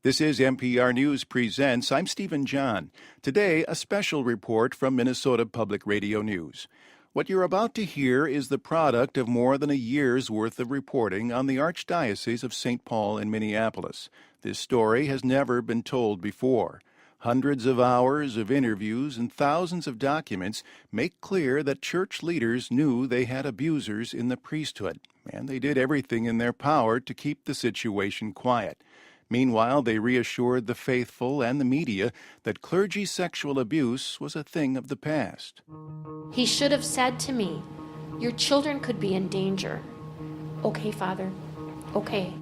This is NPR News Presents. I'm Stephen John. Today, a special report from Minnesota Public Radio News. What you're about to hear is the product of more than a year's worth of reporting on the Archdiocese of St. Paul in Minneapolis. This story has never been told before. Hundreds of hours of interviews and thousands of documents make clear that church leaders knew they had abusers in the priesthood, and they did everything in their power to keep the situation quiet. Meanwhile, they reassured the faithful and the media that clergy sexual abuse was a thing of the past. He should have said to me, "Your children could be in danger." "Okay, Father, okay."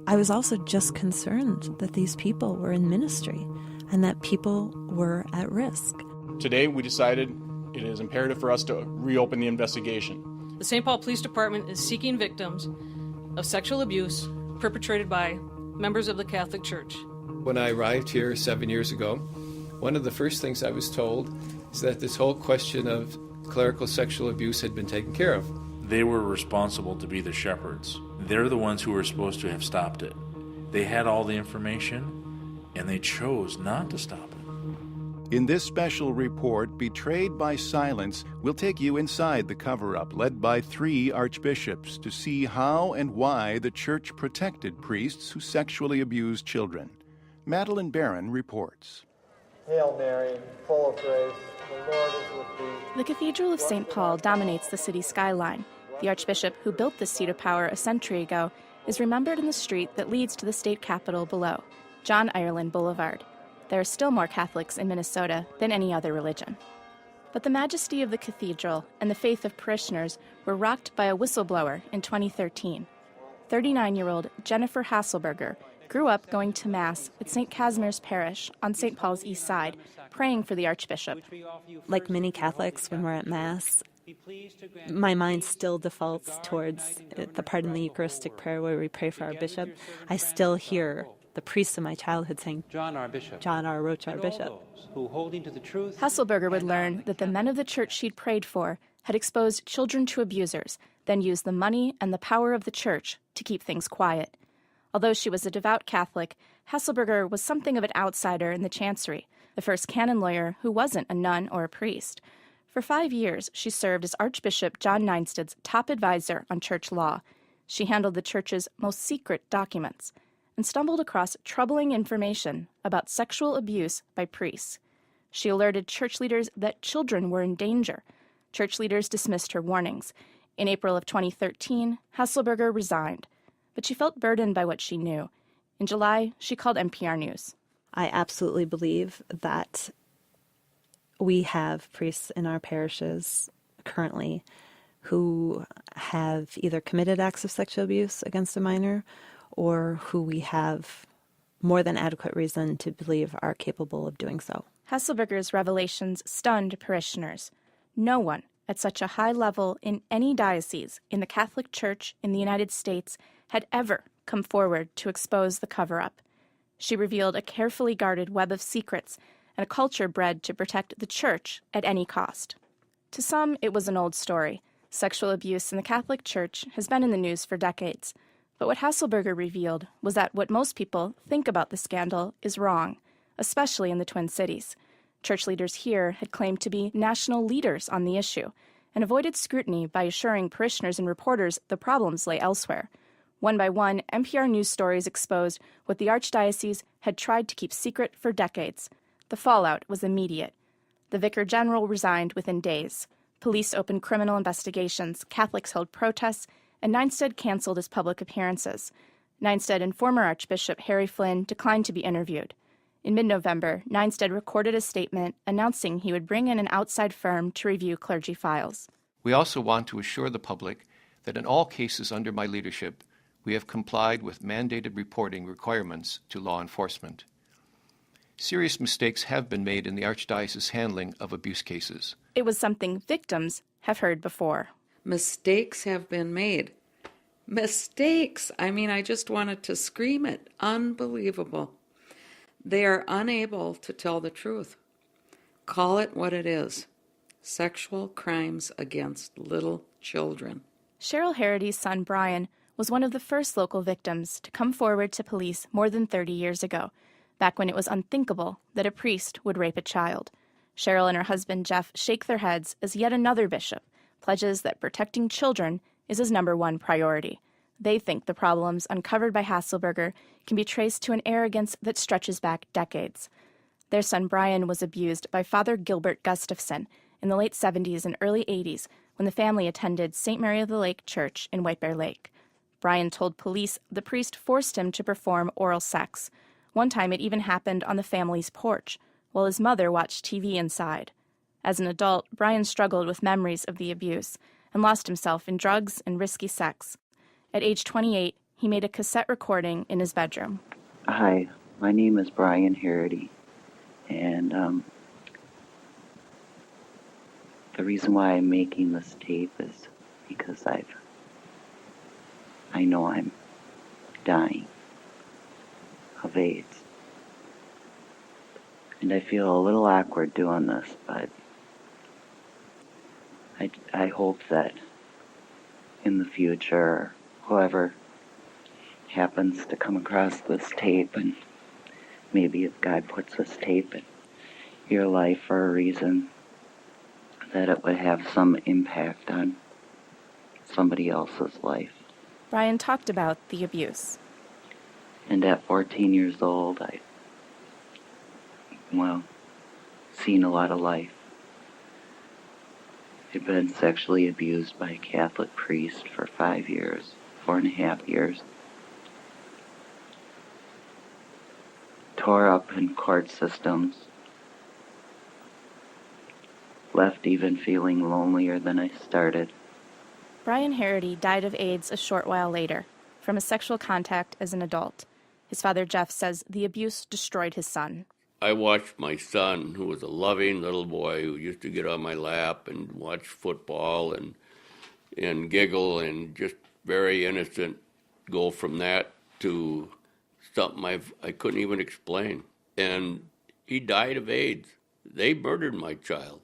I was also just concerned that these people were in ministry and that people were at risk. Today, we decided it is imperative for us to reopen the investigation. The St. Paul Police Department is seeking victims of sexual abuse perpetrated by members of the Catholic Church. When I arrived here 7 years ago, one of the first things I was told is that this whole question of clerical sexual abuse had been taken care of. They were responsible to be the shepherds. They're the ones who were supposed to have stopped it. They had all the information, and they chose not to stop it. In this special report, Betrayed by Silence, we'll take you inside the cover-up led by 3 archbishops to see how and why the church protected priests who sexually abused children. Madeline Barron reports. Hail Mary, full of grace, the Lord is with thee. The Cathedral of St. Paul dominates the city skyline. The archbishop who built this seat of power a century ago is remembered in the street that leads to the state capitol below, John Ireland Boulevard. There are still more Catholics in Minnesota than any other religion. But the majesty of the cathedral and the faith of parishioners were rocked by a whistleblower in 2013. 39-year-old Jennifer Hasselberger grew up going to Mass at St. Casimir's Parish on St. Paul's East Side, praying for the archbishop. Like many Catholics, when we're at Mass, my mind still defaults towards the part in the Eucharistic prayer where we pray for our bishop. I still hear the priests of my childhood saying, "John, our bishop. John, our Roach, our bishop." Hasselberger would learn that the men of the church she'd prayed for had exposed children to abusers, then used the money and the power of the church to keep things quiet. Although she was a devout Catholic, Hasselberger was something of an outsider in the chancery, the first canon lawyer who wasn't a nun or a priest. For 5 years, she served as Archbishop John Neinsted's top advisor on church law. She handled the church's most secret documents and stumbled across troubling information about sexual abuse by priests. She alerted church leaders that children were in danger. Church leaders dismissed her warnings. In April of 2013, Hasselberger resigned, but she felt burdened by what she knew. In July, she called NPR News. I absolutely believe that we have priests in our parishes currently who have either committed acts of sexual abuse against a minor or who we have more than adequate reason to believe are capable of doing so. Hasselberger's revelations stunned parishioners. No one at such a high level in any diocese in the Catholic Church in the United States had ever come forward to expose the cover-up. She revealed a carefully guarded web of secrets and a culture bred to protect the Church at any cost. To some, it was an old story. Sexual abuse in the Catholic Church has been in the news for decades. But what Hasselberger revealed was that what most people think about the scandal is wrong, especially in the Twin Cities. Church leaders here had claimed to be national leaders on the issue and avoided scrutiny by assuring parishioners and reporters the problems lay elsewhere. One by one, NPR News stories exposed what the Archdiocese had tried to keep secret for decades. The fallout was immediate. The Vicar General resigned within days. Police opened criminal investigations, Catholics held protests, and Neinsted canceled his public appearances. Neinsted and former Archbishop Harry Flynn declined to be interviewed. In mid-November, Neinsted recorded a statement announcing he would bring in an outside firm to review clergy files. We also want to assure the public that in all cases under my leadership, we have complied with mandated reporting requirements to law enforcement. Serious mistakes have been made in the Archdiocese's handling of abuse cases. It was something victims have heard before. Mistakes have been made. Mistakes! I mean, I just wanted to scream it. Unbelievable. They are unable to tell the truth. Call it what it is. Sexual crimes against little children. Cheryl Harity's son Brian was one of the first local victims to come forward to police more than 30 years ago, back when it was unthinkable that a priest would rape a child. Cheryl and her husband Jeff shake their heads as yet another bishop pledges that protecting children is his #1 priority. They think the problems uncovered by Hasselberger can be traced to an arrogance that stretches back decades. Their son Brian was abused by Father Gilbert Gustafson in the late 70s and early 80s when the family attended St. Mary of the Lake Church in White Bear Lake. Brian told police the priest forced him to perform oral sex. One time it even happened on the family's porch, while his mother watched TV inside. As an adult, Brian struggled with memories of the abuse and lost himself in drugs and risky sex. At age 28, he made a cassette recording in his bedroom. Hi, my name is Brian Harity, and the reason why I'm making this tape is because I know I'm dying of AIDS. And I feel a little awkward doing this, but I hope that in the future, whoever happens to come across this tape, and maybe if God puts this tape in your life for a reason, that it would have some impact on somebody else's life. Brian talked about the abuse. And at 14 years old, seen a lot of life. I'd been sexually abused by a Catholic priest for 5 years, 4.5 years. Tore up in court systems. Left even feeling lonelier than I started. Brian Harity died of AIDS a short while later, from a sexual contact as an adult. His father Jeff says the abuse destroyed his son. I watched my son, who was a loving little boy who used to get on my lap and watch football and giggle and just very innocent, go from that to something I couldn't even explain. And he died of AIDS. They murdered my child.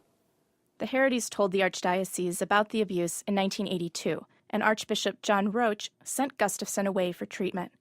The Haritys told the Archdiocese about the abuse in 1982, and Archbishop John Roach sent Gustafson away for treatment.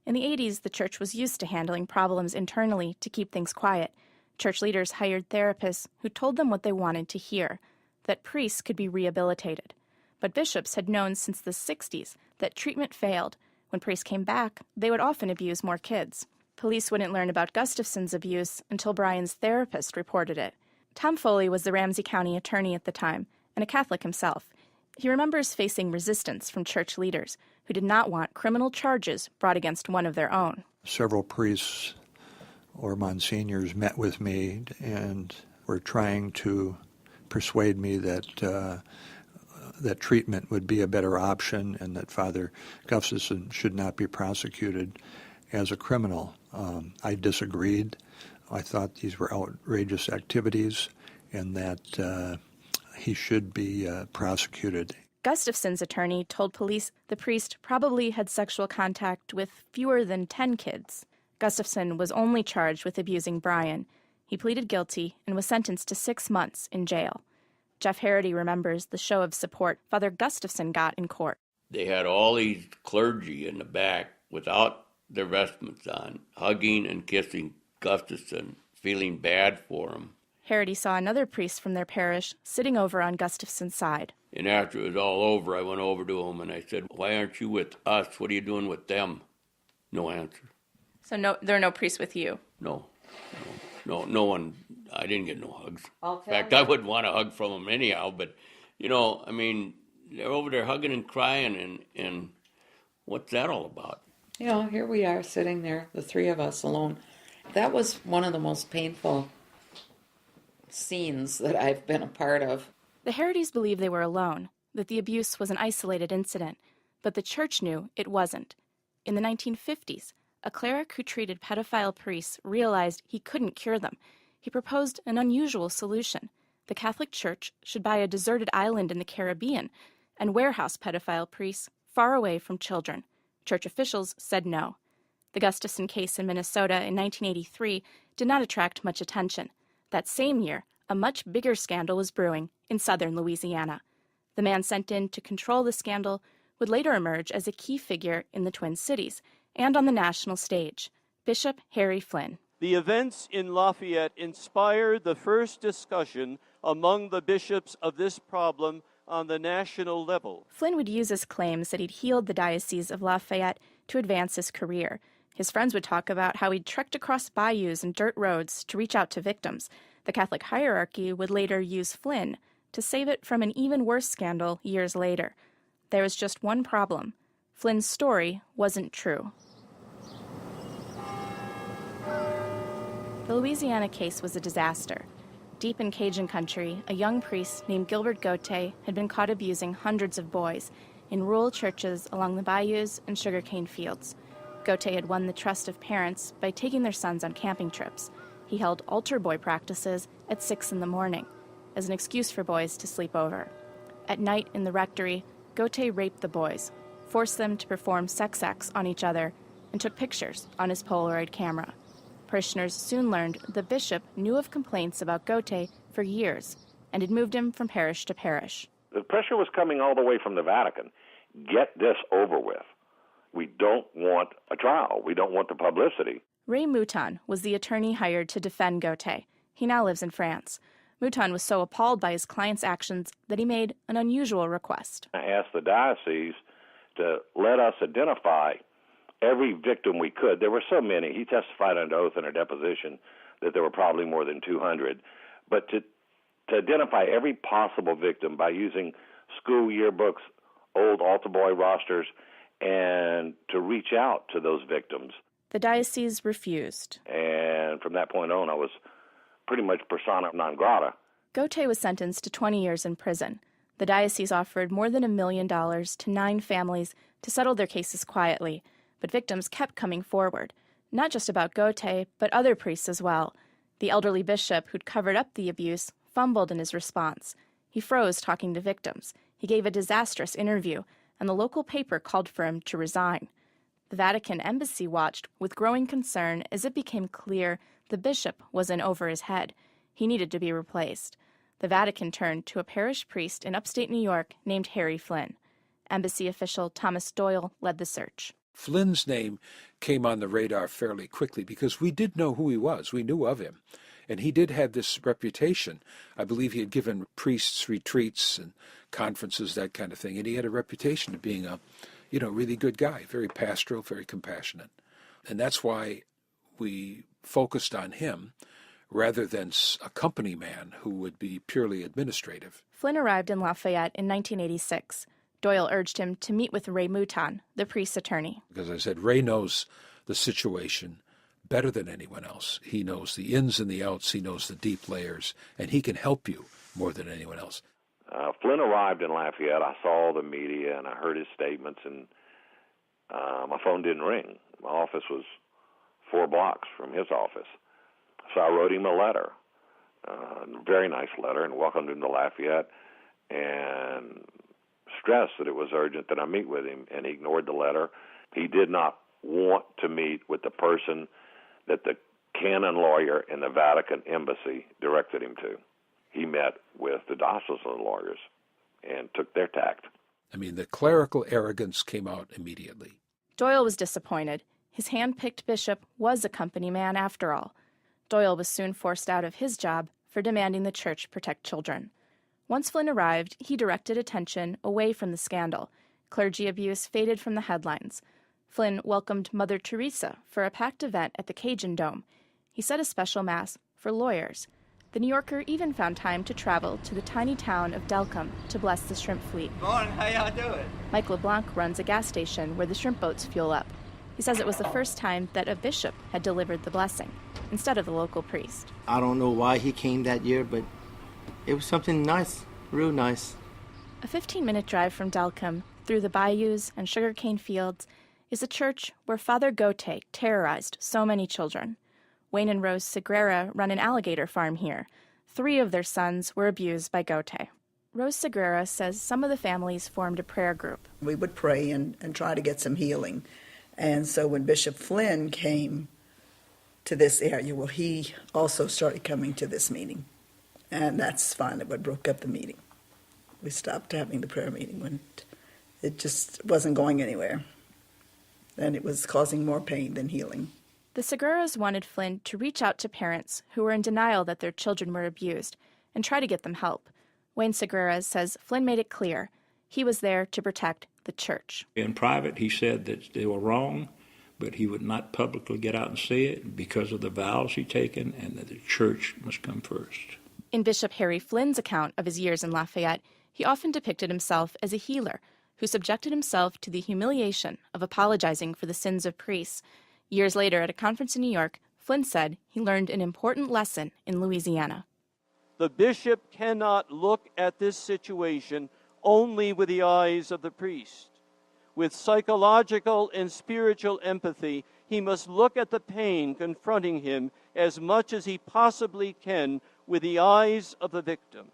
In the 80s, the church was used to handling problems internally to keep things quiet. Church leaders hired therapists who told them what they wanted to hear, that priests could be rehabilitated. But bishops had known since the 60s that treatment failed. When priests came back, they would often abuse more kids. Police wouldn't learn about Gustafson's abuse until Brian's therapist reported it. Tom Foley was the Ramsey County attorney at the time, and a Catholic himself. He remembers facing resistance from church leaders who did not want criminal charges brought against one of their own. Several priests or monsignors met with me and were trying to persuade me that that treatment would be a better option and that Father Gustafson should not be prosecuted as a criminal. I disagreed. I thought these were outrageous activities and that he should be prosecuted. Gustafson's attorney told police the priest probably had sexual contact with fewer than 10 kids. Gustafson was only charged with abusing Brian. He pleaded guilty and was sentenced to 6 months in jail. Jeff Harity remembers the show of support Father Gustafson got in court. They had all these clergy in the back without their vestments on, hugging and kissing Gustafson, feeling bad for him. Harity saw another priest from their parish sitting over on Gustafson's side. And after it was all over, I went over to him and I said, "Why aren't you with us? What are you doing with them?" No answer. So there are no priests with you? No one. I didn't get no hugs. In fact, I wouldn't want a hug from them anyhow. But, they're over there hugging and crying, and what's that all about? Here we are sitting there, the three of us alone. That was one of the most painful scenes that I've been a part of. The Haritys believed they were alone, that the abuse was an isolated incident, but the church knew it wasn't. In the 1950s, a cleric who treated pedophile priests realized he couldn't cure them. He proposed an unusual solution. The Catholic Church should buy a deserted island in the Caribbean and warehouse pedophile priests far away from children. Church officials said no. The Gustafson case in Minnesota in 1983 did not attract much attention. That same year, a much bigger scandal was brewing in southern Louisiana. The man sent in to control the scandal would later emerge as a key figure in the Twin Cities and on the national stage, Bishop Harry Flynn. The events in Lafayette inspired the first discussion among the bishops of this problem on the national level. Flynn would use his claims that he'd healed the Diocese of Lafayette to advance his career. His friends would talk about how he'd trekked across bayous and dirt roads to reach out to victims. The Catholic hierarchy would later use Flynn to save it from an even worse scandal years later. There was just one problem. Flynn's story wasn't true. The Louisiana case was a disaster. Deep in Cajun country, a young priest named Gilbert Gauthier had been caught abusing hundreds of boys in rural churches along the bayous and sugarcane fields. Gauthier had won the trust of parents by taking their sons on camping trips. He held altar boy practices at 6 a.m. as an excuse for boys to sleep over. At night in the rectory, Gauthier raped the boys, forced them to perform sex acts on each other, and took pictures on his Polaroid camera. Parishioners soon learned the bishop knew of complaints about Gauthier for years and had moved him from parish to parish. The pressure was coming all the way from the Vatican. Get this over with. We don't want a trial. We don't want the publicity. Ray Mouton was the attorney hired to defend Gauthier. He now lives in France. Mouton was so appalled by his client's actions that he made an unusual request. I asked the diocese to let us identify every victim we could. There were so many. He testified under oath in a deposition that there were probably more than 200. But to identify every possible victim by using school yearbooks, old altar boy rosters, and to reach out to those victims. The diocese refused. And from that point on, I was pretty much persona non grata. Gauthier was sentenced to 20 years in prison. The diocese offered more than $1 million to 9 families to settle their cases quietly, but victims kept coming forward, not just about Gauthier, but other priests as well. The elderly bishop who'd covered up the abuse fumbled in his response. He froze talking to victims. He gave a disastrous interview, and the local paper called for him to resign. The Vatican embassy watched with growing concern as it became clear the bishop was in over his head. He needed to be replaced. The Vatican turned to a parish priest in upstate New York named Harry Flynn. Embassy official Thomas Doyle led the search. Flynn's name came on the radar fairly quickly because we did know who he was. We knew of him. And he did have this reputation. I believe he had given priests retreats and conferences, that kind of thing. And he had a reputation of being a, really good guy, very pastoral, very compassionate. And that's why we focused on him rather than a company man who would be purely administrative. Flynn arrived in Lafayette in 1986. Doyle urged him to meet with Ray Mouton, the priest's attorney. Because I said, Ray knows the situation better than anyone else. He knows the ins and the outs. He knows the deep layers, and he can help you more than anyone else. Flynn arrived in Lafayette. I saw the media, and I heard his statements, and my phone didn't ring. My office was 4 blocks from his office. So I wrote him a letter, a very nice letter, and welcomed him to Lafayette, and stressed that it was urgent that I meet with him, and he ignored the letter. He did not want to meet with the person that the canon lawyer in the Vatican embassy directed him to. He met with the diocesan lawyers and took their tact. I mean, the clerical arrogance came out immediately. Doyle was disappointed. His hand-picked bishop was a company man after all. Doyle was soon forced out of his job for demanding the church protect children. Once Flynn arrived, he directed attention away from the scandal. Clergy abuse faded from the headlines. Flynn welcomed Mother Teresa for a packed event at the Cajun Dome. He said a special mass for lawyers. The New Yorker even found time to travel to the tiny town of Delcombe to bless the shrimp fleet. Morning, how y'all doing? Mike LeBlanc runs a gas station where the shrimp boats fuel up. He says it was the first time that a bishop had delivered the blessing, instead of the local priest. I don't know why he came that year, but it was something nice, real nice. A 15-minute drive from Delcombe, through the bayous and sugarcane fields, is a church where Father Gauthier terrorized so many children. Wayne and Rose Segrera run an alligator farm here. 3 of their sons were abused by Gauthier. Rose Segrera says some of the families formed a prayer group. We would pray and try to get some healing. And so when Bishop Flynn came to this area, well, he also started coming to this meeting. And that's finally what broke up the meeting. We stopped having the prayer meeting when it just wasn't going anywhere. And it was causing more pain than healing. The Seguras wanted Flynn to reach out to parents who were in denial that their children were abused and try to get them help. Wayne Seguras says Flynn made it clear he was there to protect the church. In private, he said that they were wrong, but he would not publicly get out and say it because of the vows he'd taken, and that the church must come first. In Bishop Harry Flynn's account of his years in Lafayette, he often depicted himself as a healer who subjected himself to the humiliation of apologizing for the sins of priests. Years later, at a conference in New York, Flynn said he learned an important lesson in Louisiana. The bishop cannot look at this situation only with the eyes of the priest. With psychological and spiritual empathy, he must look at the pain confronting him as much as he possibly can with the eyes of the victim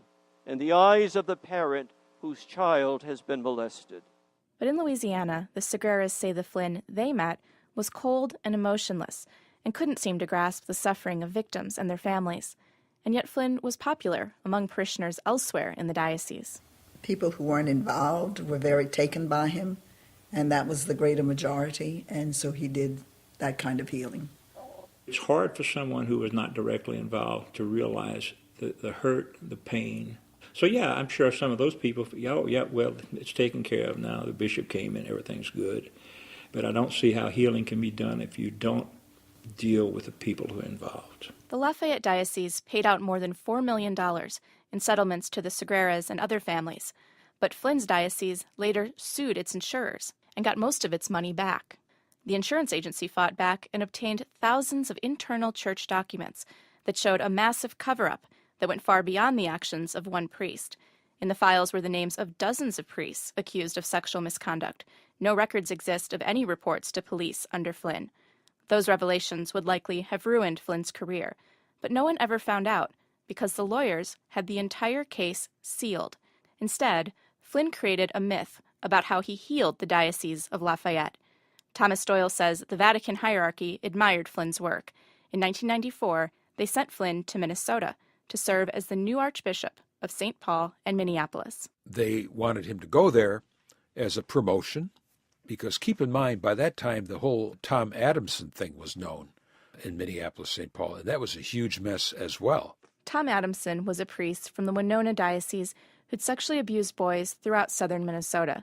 and the eyes of the parent whose child has been molested. But in Louisiana, the Seguras say the Flynn they met was cold and emotionless and couldn't seem to grasp the suffering of victims and their families. And yet Flynn was popular among parishioners elsewhere in the diocese. People who weren't involved were very taken by him, and that was the greater majority, and so he did that kind of healing. It's hard for someone who is not directly involved to realize the hurt, the pain. So yeah, I'm sure some of those people, well, it's taken care of now. The bishop came in, everything's good. But I don't see how healing can be done if you don't deal with the people who are involved. The Lafayette Diocese paid out more than $4 million in settlements to the Seguras and other families, but Flynn's diocese later sued its insurers and got most of its money back. The insurance agency fought back and obtained thousands of internal church documents that showed a massive cover-up that went far beyond the actions of one priest. In the files were the names of dozens of priests accused of sexual misconduct. No records exist of any reports to police under Flynn. Those revelations would likely have ruined Flynn's career, but no one ever found out because the lawyers had the entire case sealed. Instead, Flynn created a myth about how he healed the Diocese of Lafayette. Thomas Doyle says the Vatican hierarchy admired Flynn's work. In 1994, they sent Flynn to Minnesota to serve as the new Archbishop of St. Paul and Minneapolis. They wanted him to go there as a promotion, because keep in mind, by that time, the whole Tom Adamson thing was known in Minneapolis, St. Paul, and that was a huge mess as well. Tom Adamson was a priest from the Winona Diocese who'd sexually abused boys throughout southern Minnesota.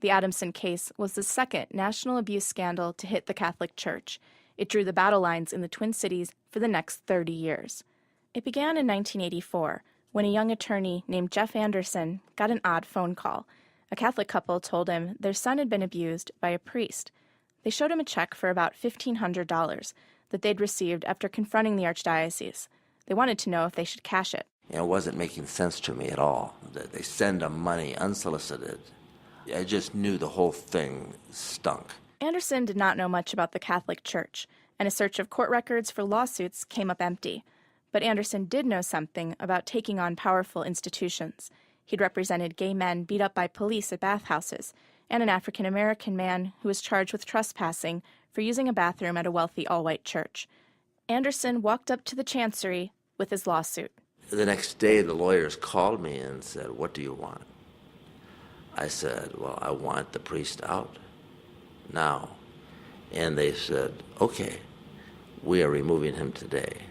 The Adamson case was the second national abuse scandal to hit the Catholic Church. It drew the battle lines in the Twin Cities for the next 30 years. It began in 1984, when a young attorney named Jeff Anderson got an odd phone call. A Catholic couple told him their son had been abused by a priest. They showed him a check for about $1,500 that they'd received after confronting the archdiocese. They wanted to know if they should cash it. It wasn't making sense to me at all. They send them money unsolicited. I just knew the whole thing stunk. Anderson did not know much about the Catholic Church, and a search of court records for lawsuits came up empty. But Anderson did know something about taking on powerful institutions. He'd represented gay men beat up by police at bathhouses, and an African-American man who was charged with trespassing for using a bathroom at a wealthy all-white church. Anderson walked up to the chancery with his lawsuit. The next day, the lawyers called me and said, "What do you want?" I said, "Well, I want the priest out now." And they said, "Okay, we are removing him today."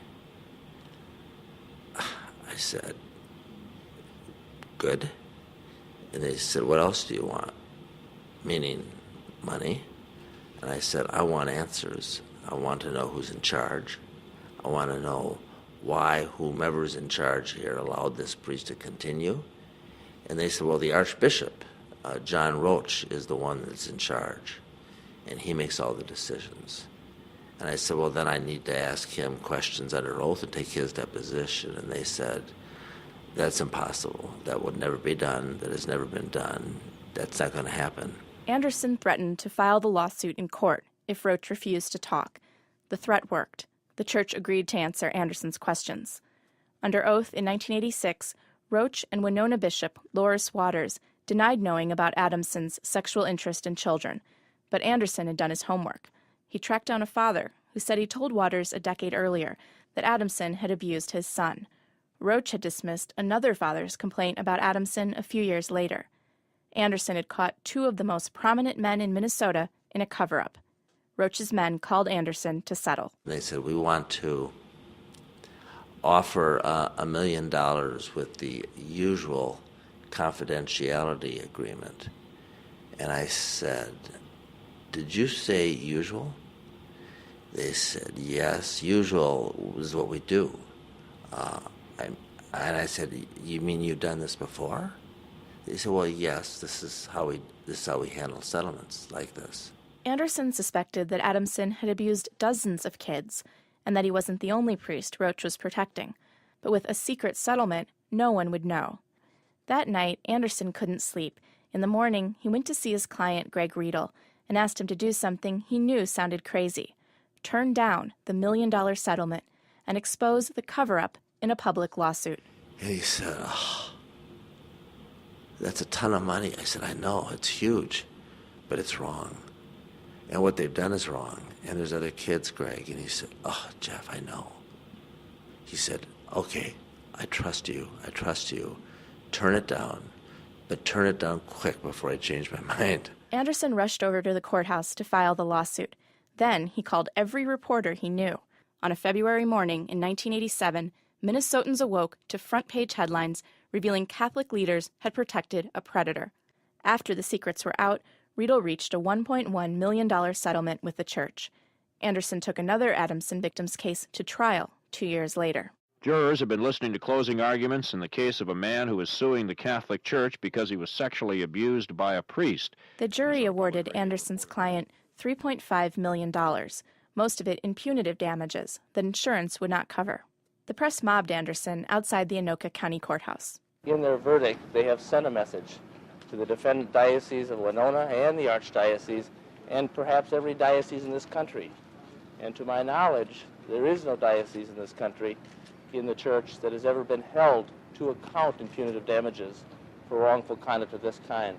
I said, "Good." And they said, "What else do you want?" Meaning money. And I said, "I want answers. I want to know who's in charge. I want to know why whomever's in charge here allowed this priest to continue." And they said, "Well, the Archbishop, John Roach, is the one that's in charge, and he makes all the decisions." And I said, "Well, then I need to ask him questions under oath and take his deposition." And they said, "That's impossible. That would never be done. That has never been done. That's not going to happen." Anderson threatened to file the lawsuit in court if Roach refused to talk. The threat worked. The church agreed to answer Anderson's questions. Under oath in 1986, Roach and Winona Bishop Loris Waters denied knowing about Adamson's sexual interest in children, but Anderson had done his homework. He tracked down a father who said he told Waters a decade earlier that Adamson had abused his son. Roach had dismissed another father's complaint about Adamson a few years later. Anderson had caught two of the most prominent men in Minnesota in a cover-up. Roach's men called Anderson to settle. They said, we want to offer $1 million with the usual confidentiality agreement. And I said, did you say usual? They said, yes, usual is what we do. And I said, you mean you've done this before? They said, well, yes, this is how we handle settlements like this. Anderson suspected that Adamson had abused dozens of kids and that he wasn't the only priest Roach was protecting. But with a secret settlement, no one would know. That night, Anderson couldn't sleep. In the morning, he went to see his client, Greg Riedel, and asked him to do something he knew sounded crazy: turn down the $1 million settlement and expose the cover-up in a public lawsuit. And he said, oh, that's a ton of money. I said, I know, it's huge, but it's wrong. And what they've done is wrong. And there's other kids, Greg. And he said, oh, Jeff, I know. He said, okay, I trust you. Turn it down, but turn it down quick before I change my mind. Anderson rushed over to the courthouse to file the lawsuit. Then he called every reporter he knew. On a February morning in 1987, Minnesotans awoke to front-page headlines revealing Catholic leaders had protected a predator. After the secrets were out, Riedel reached a $1.1 million settlement with the church. Anderson took another Adamson victim's case to trial 2 years later. Jurors have been listening to closing arguments in the case of a man who is suing the Catholic Church because he was sexually abused by a priest. The jury awarded Anderson's client $3.5 million, most of it in punitive damages that insurance would not cover. The press mobbed Anderson outside the Anoka County Courthouse. In their verdict, they have sent a message to the defendant diocese of Winona and the Archdiocese, and perhaps every diocese in this country. And to my knowledge, there is no diocese in this country in the church that has ever been held to account in punitive damages for wrongful conduct of this kind.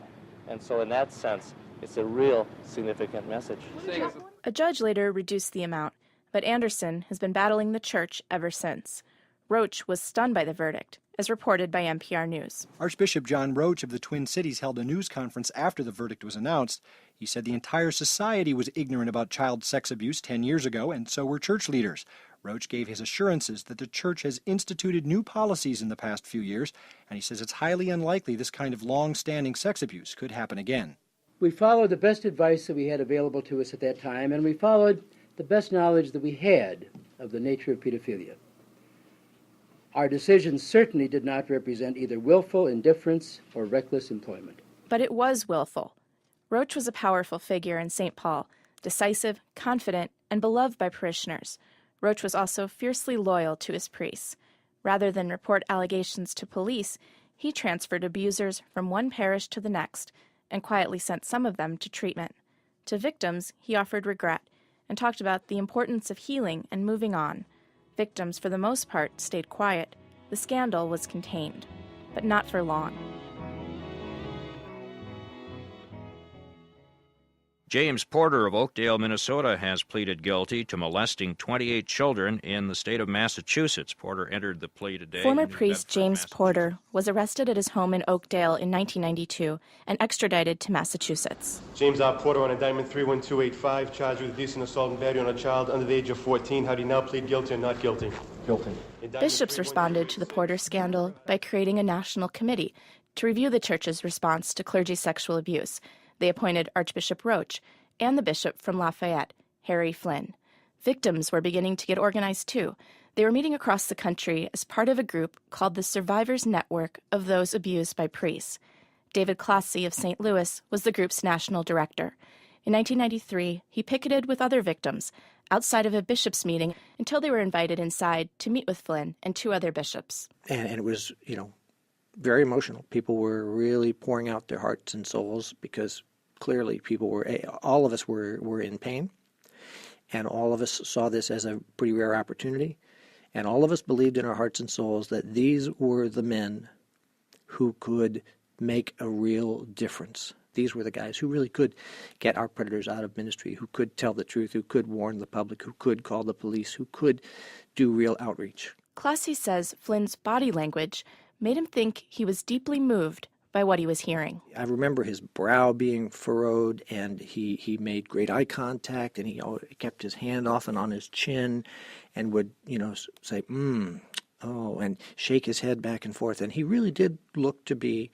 And so in that sense, it's a real significant message. A judge later reduced the amount, but Anderson has been battling the church ever since. Roach was stunned by the verdict, as reported by NPR News. Archbishop John Roach of the Twin Cities held a news conference after the verdict was announced. He said the entire society was ignorant about child sex abuse 10 years ago, and so were church leaders. Roach gave his assurances that the church has instituted new policies in the past few years, and he says it's highly unlikely this kind of long-standing sex abuse could happen again. We followed the best advice that we had available to us at that time, and we followed the best knowledge that we had of the nature of pedophilia. Our decision certainly did not represent either willful indifference or reckless employment. But it was willful. Roach was a powerful figure in St. Paul, decisive, confident, and beloved by parishioners. Roach was also fiercely loyal to his priests. Rather than report allegations to police, he transferred abusers from one parish to the next and quietly sent some of them to treatment. To victims, he offered regret and talked about the importance of healing and moving on. Victims, for the most part, stayed quiet. The scandal was contained, but not for long. James Porter of Oakdale, Minnesota, has pleaded guilty to molesting 28 children in the state of Massachusetts. Porter entered the plea today. Former priest James Porter was arrested at his home in Oakdale in 1992 and extradited to Massachusetts. James R. Porter on indictment 31285, charged with indecent assault and battery on a child under the age of 14. How do you now plead guilty or not guilty? Guilty. Bishops responded to the Porter scandal by creating a national committee to review the church's response to clergy sexual abuse. They appointed Archbishop Roach and the bishop from Lafayette, Harry Flynn. Victims were beginning to get organized too. They were meeting across the country as part of a group called the Survivors Network of Those Abused by Priests. David Classie of St. Louis was the group's national director. In 1993, he picketed with other victims outside of a bishop's meeting until they were invited inside to meet with Flynn and two other bishops. And it was, very emotional. People were really pouring out their hearts and souls because clearly all of us were in pain, and all of us saw this as a pretty rare opportunity, and all of us believed in our hearts and souls that these were the men who could make a real difference. These were the guys who really could get our predators out of ministry, who could tell the truth, who could warn the public, who could call the police, who could do real outreach. Classie says Flynn's body language made him think he was deeply moved by what he was hearing. I remember his brow being furrowed, and he made great eye contact, and he kept his hand often on his chin and would, say, oh, and shake his head back and forth. And he really did look to be,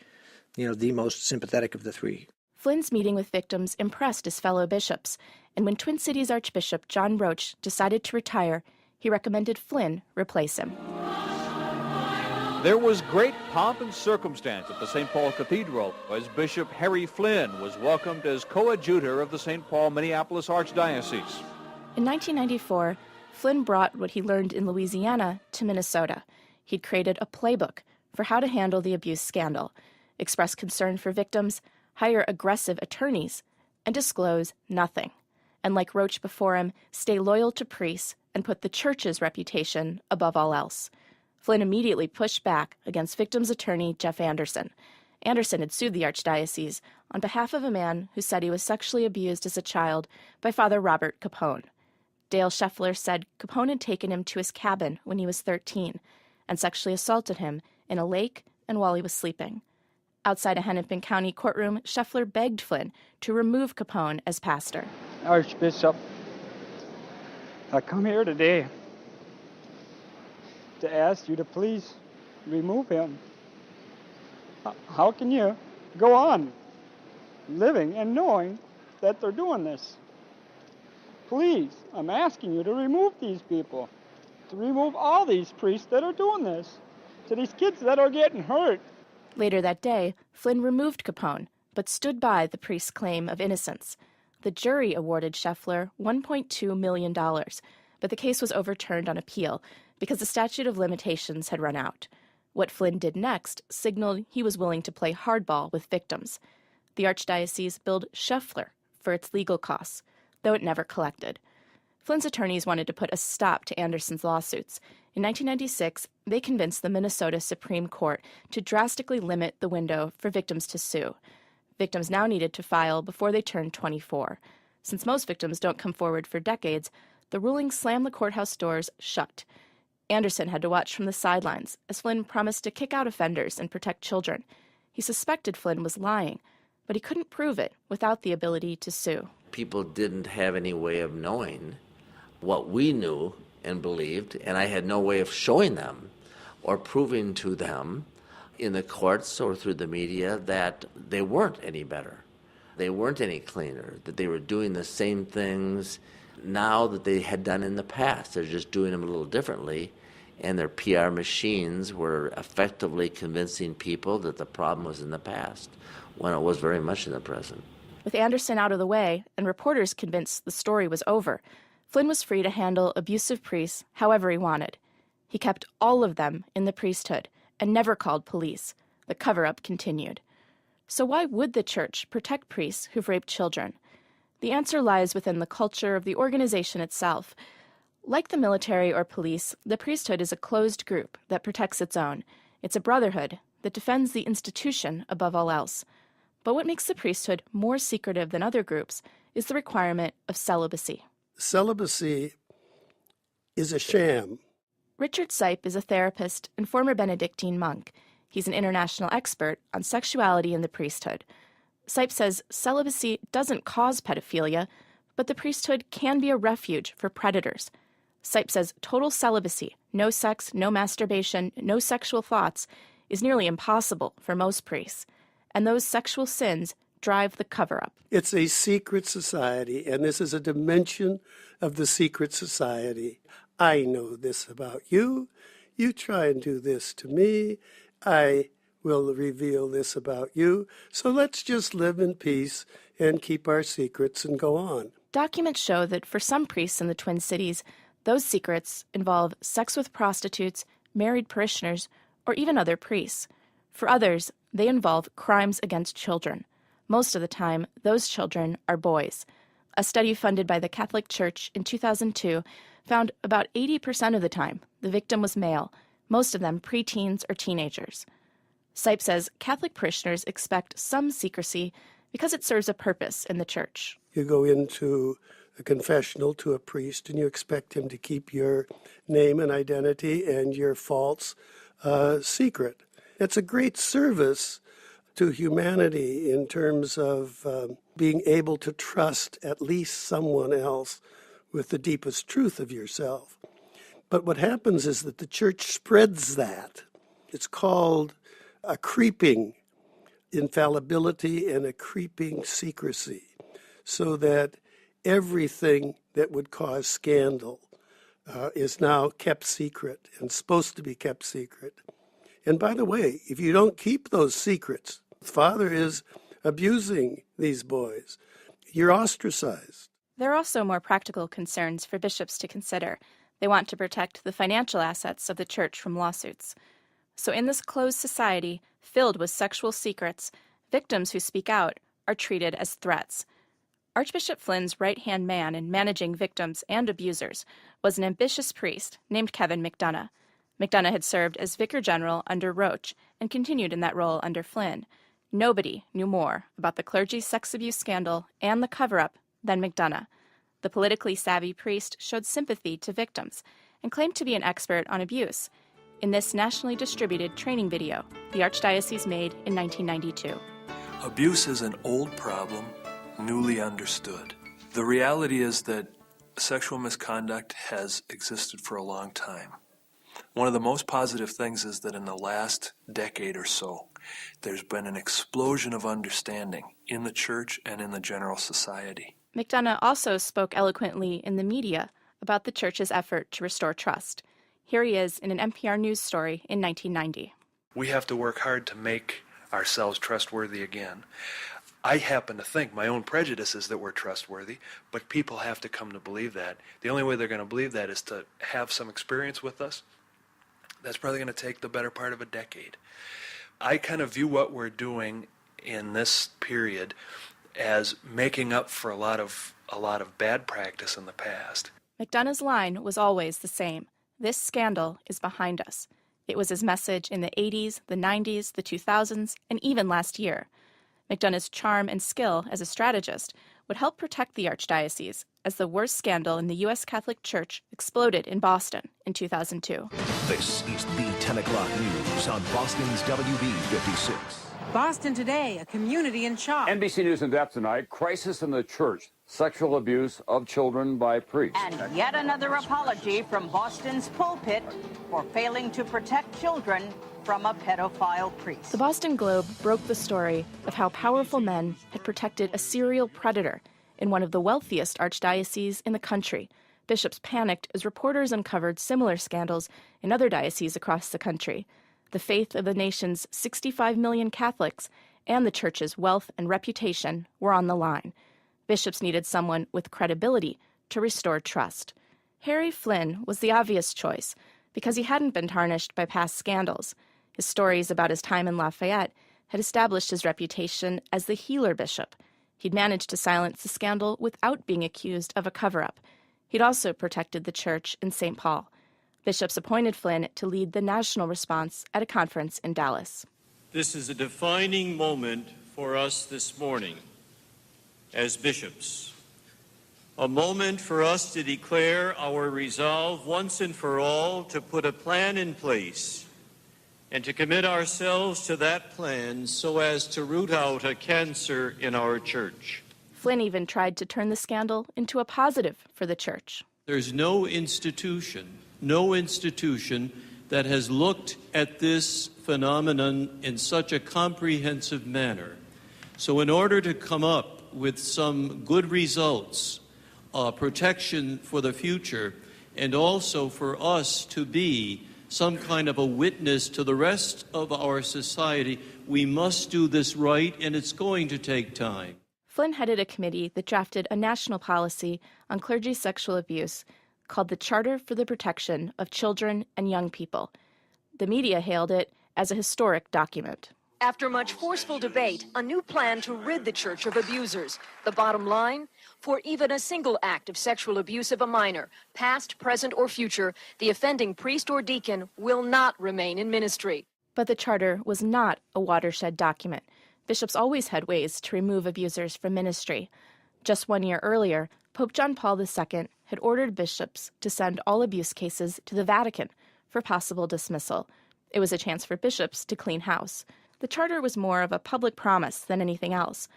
the most sympathetic of the three. Flynn's meeting with victims impressed his fellow bishops, and when Twin Cities Archbishop John Roach decided to retire, he recommended Flynn replace him. There was great pomp and circumstance at the St. Paul Cathedral as Bishop Harry Flynn was welcomed as coadjutor of the St. Paul Minneapolis Archdiocese. In 1994, Flynn brought what he learned in Louisiana to Minnesota. He'd created a playbook for how to handle the abuse scandal, express concern for victims, hire aggressive attorneys, and disclose nothing. And like Roach before him, stay loyal to priests and put the church's reputation above all else. Flynn immediately pushed back against victims' attorney Jeff Anderson. Anderson had sued the archdiocese on behalf of a man who said he was sexually abused as a child by Father Robert Capone. Dale Scheffler said Capone had taken him to his cabin when he was 13 and sexually assaulted him in a lake and while he was sleeping. Outside a Hennepin County courtroom, Scheffler begged Flynn to remove Capone as pastor. Archbishop, I come here today to ask you to please remove him. How can you go on living and knowing that they're doing this? Please, I'm asking you to remove these people, to remove all these priests that are doing this, to these kids that are getting hurt. Later that day, Flynn removed Capone, but stood by the priest's claim of innocence. The jury awarded Scheffler $1.2 million, but the case was overturned on appeal because the statute of limitations had run out. What Flynn did next signaled he was willing to play hardball with victims. The archdiocese billed Scheffler for its legal costs, though it never collected. Flynn's attorneys wanted to put a stop to Anderson's lawsuits. In 1996, they convinced the Minnesota Supreme Court to drastically limit the window for victims to sue. Victims now needed to file before they turned 24. Since most victims don't come forward for decades, the ruling slammed the courthouse doors shut. Anderson had to watch from the sidelines as Flynn promised to kick out offenders and protect children. He suspected Flynn was lying, but he couldn't prove it without the ability to sue. People didn't have any way of knowing what we knew and believed, and I had no way of showing them or proving to them in the courts or through the media that they weren't any better. They weren't any cleaner, that they were doing the same things now that they had done in the past. They're just doing them a little differently, and their PR machines were effectively convincing people that the problem was in the past when it was very much in the present. With Anderson out of the way and reporters convinced the story was over, Flynn was free to handle abusive priests however he wanted. He kept all of them in the priesthood and never called police. The cover-up continued. So why would the church protect priests who've raped children? The answer lies within the culture of the organization itself. Like the military or police, the priesthood is a closed group that protects its own. It's a brotherhood that defends the institution above all else. But what makes the priesthood more secretive than other groups is the requirement of celibacy. Celibacy is a sham. Richard Sipe is a therapist and former Benedictine monk. He's an international expert on sexuality in the priesthood. Sipe says celibacy doesn't cause pedophilia, but the priesthood can be a refuge for predators. Sipe says total celibacy, no sex, no masturbation, no sexual thoughts, is nearly impossible for most priests. And those sexual sins drive the cover-up. It's a secret society, and this is a dimension of the secret society. I know this about you. You try and do this to me. I will reveal this about you. So let's just live in peace and keep our secrets and go on. Documents show that for some priests in the Twin Cities, those secrets involve sex with prostitutes, married parishioners, or even other priests. For others, they involve crimes against children. Most of the time, those children are boys. A study funded by the Catholic Church in 2002 found about 80% of the time the victim was male, most of them preteens or teenagers. Sipe says Catholic parishioners expect some secrecy because it serves a purpose in the church. You go into a confessional to a priest and you expect him to keep your name and identity and your faults secret. It's a great service to humanity in terms of being able to trust at least someone else with the deepest truth of yourself. But what happens is that the church spreads that. It's called a creeping infallibility and a creeping secrecy, so that everything that would cause scandal is now kept secret and supposed to be kept secret. And by the way, if you don't keep those secrets, the father is abusing these boys, you're ostracized. There are also more practical concerns for bishops to consider. They want to protect the financial assets of the church from lawsuits. So in this closed society, filled with sexual secrets, victims who speak out are treated as threats. Archbishop Flynn's right-hand man in managing victims and abusers was an ambitious priest named Kevin McDonough. McDonough had served as vicar general under Roach and continued in that role under Flynn. Nobody knew more about the clergy's sex abuse scandal and the cover-up than McDonough. The politically savvy priest showed sympathy to victims and claimed to be an expert on abuse. In this nationally distributed training video, the Archdiocese made in 1992. Abuse is an old problem, newly understood. The reality is that sexual misconduct has existed for a long time. One of the most positive things is that in the last decade or so, there's been an explosion of understanding in the church and in the general society. McDonough also spoke eloquently in the media about the church's effort to restore trust. Here he is in an NPR News story in 1990. We have to work hard to make ourselves trustworthy again. I happen to think, my own prejudice is that we're trustworthy, but people have to come to believe that. The only way they're going to believe that is to have some experience with us. That's probably going to take the better part of a decade. I kind of view what we're doing in this period as making up for a lot of bad practice in the past. McDonough's line was always the same. This scandal is behind us. It was his message in the 80s, the 90s, the 2000s, and even last year. McDonough's charm and skill as a strategist would help protect the Archdiocese as the worst scandal in the U.S. Catholic Church exploded in Boston in 2002. This is the 10 o'clock news on Boston's WB56. Boston today, a community in shock. NBC News in depth tonight, crisis in the church, sexual abuse of children by priests. And yet another apology from Boston's pulpit for failing to protect children from a pedophile priest. The Boston Globe broke the story of how powerful men had protected a serial predator in one of the wealthiest archdioceses in the country. Bishops panicked as reporters uncovered similar scandals in other dioceses across the country. The faith of the nation's 65 million Catholics and the church's wealth and reputation were on the line. Bishops needed someone with credibility to restore trust. Harry Flynn was the obvious choice because he hadn't been tarnished by past scandals. His stories about his time in Lafayette had established his reputation as the healer bishop. He'd managed to silence the scandal without being accused of a cover-up. He'd also protected the church in St. Paul. Bishops appointed Flynn to lead the national response at a conference in Dallas. This is a defining moment for us this morning as bishops. A moment for us to declare our resolve once and for all to put a plan in place and to commit ourselves to that plan so as to root out a cancer in our church. Flynn even tried to turn the scandal into a positive for the church. There's no institution that has looked at this phenomenon in such a comprehensive manner. So in order to come up with some good results, protection for the future, and also for us to be some kind of a witness to the rest of our society, we must do this right, and it's going to take time. Flynn headed a committee that drafted a national policy on clergy sexual abuse called the Charter for the Protection of Children and Young People. The media hailed it as a historic document. After much forceful debate, a new plan to rid the church of abusers. The bottom line? For even a single act of sexual abuse of a minor, past, present, or future, the offending priest or deacon will not remain in ministry. But the charter was not a watershed document. Bishops always had ways to remove abusers from ministry. Just 1 year earlier, Pope John Paul II had ordered bishops to send all abuse cases to the Vatican for possible dismissal. It was a chance for bishops to clean house. The charter was more of a public promise than anything else,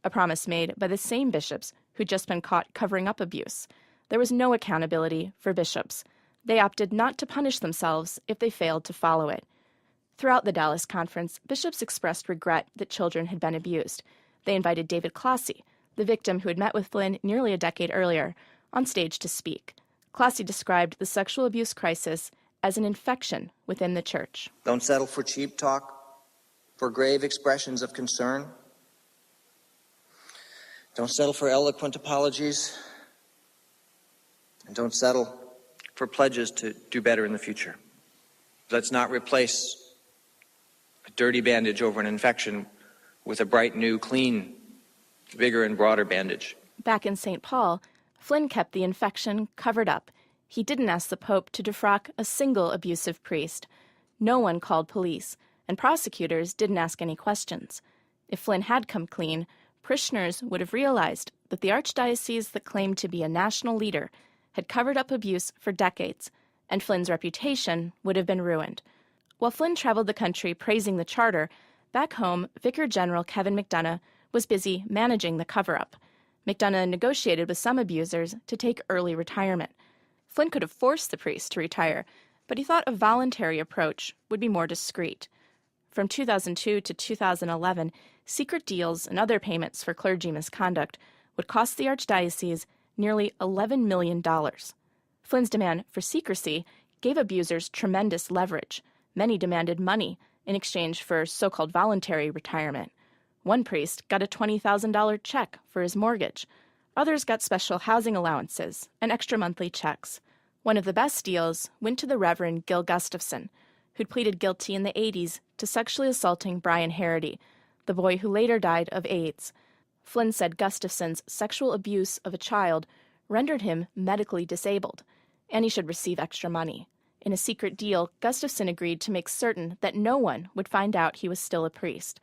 a promise made by the same bishops who'd just been caught covering up abuse. There was no accountability for bishops. They opted not to punish themselves if they failed to follow it. Throughout the Dallas Conference, bishops expressed regret that children had been abused. They invited David Classie, the victim who had met with Flynn nearly a decade earlier, on stage to speak. Classie described the sexual abuse crisis as an infection within the church. Don't settle for cheap talk, for grave expressions of concern. Don't settle for eloquent apologies. And don't settle for pledges to do better in the future. Let's not replace a dirty bandage over an infection with a bright, new, clean, bigger and broader bandage. Back in St. Paul, Flynn kept the infection covered up. He didn't ask the Pope to defrock a single abusive priest. No one called police, and prosecutors didn't ask any questions. If Flynn had come clean, parishioners would have realized that the archdiocese that claimed to be a national leader had covered up abuse for decades, and Flynn's reputation would have been ruined. While Flynn traveled the country praising the charter, back home, Vicar General Kevin McDonough was busy managing the cover-up. McDonough negotiated with some abusers to take early retirement. Flynn could have forced the priest to retire, but he thought a voluntary approach would be more discreet. From 2002 to 2011, secret deals and other payments for clergy misconduct would cost the archdiocese nearly $11 million. Flynn's demand for secrecy gave abusers tremendous leverage. Many demanded money in exchange for so-called voluntary retirement. One priest got a $20,000 check for his mortgage. Others got special housing allowances and extra monthly checks. One of the best deals went to the Reverend Gil Gustafson, who'd pleaded guilty in the 80s to sexually assaulting Brian Harity, the boy who later died of AIDS. Flynn said Gustafson's sexual abuse of a child rendered him medically disabled, and he should receive extra money. In a secret deal, Gustafson agreed to make certain that no one would find out he was still a priest,